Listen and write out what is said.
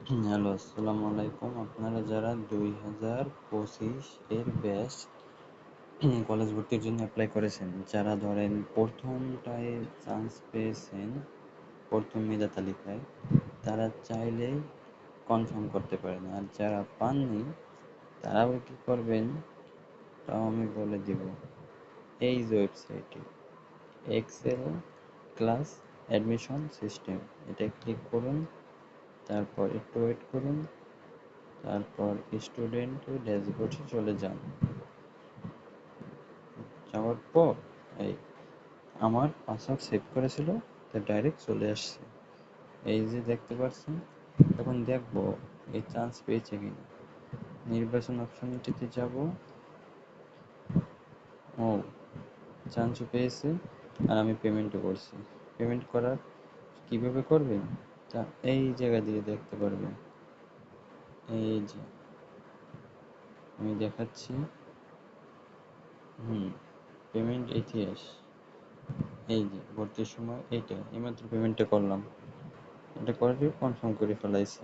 Hello, আসসালামু আলাইকুম। আপনারা যারা 2025 এর ব্যাচ কলেজ ভর্তির জন্য অ্যাপ্লাই করেছেন, যারা ধরেন প্রথমটায় চান্স পেয়েছেন, প্রথম মেধা তালিকায়, তারা চাইলেই কনফার্ম করতে পারেন। আর যারা পাননি তারাও কি করবেন তাও আমি বলে দিব। এই যে ওয়েবসাইটে এক্সেল ক্লাস অ্যাডমিশন সিস্টেম, এটা ক্লিক করুন। তারপর একটু ওয়েট করুন। তারপর স্টুডেন্ট ড্যাশবোর্ডে চলে যান। যাওয়ার পর এই আমার পাসওয়ার্ড সেভ করেছিল, তা ডাইরেক্ট চলে আসছে। এই যে দেখতে পাচ্ছেন, এখন দেখবো এই চান্স পেয়েছে কিনা। নির্বাচন অপশনটিতে যাব। ও, চান্সও পেয়েছে, আর আমি পেমেন্টও করছি। পেমেন্ট করার কিভাবে করবেন তা এই জায়গা দিয়ে দেখতে পারবেন। এই যে আমি দেখাচ্ছি। পেমেন্ট ইতিহাস, এই যে ভর্তির সময় এইটা এইমাত্র পেমেন্টটা করলাম। এটা করে কনফার্ম করে ফেলাইছি।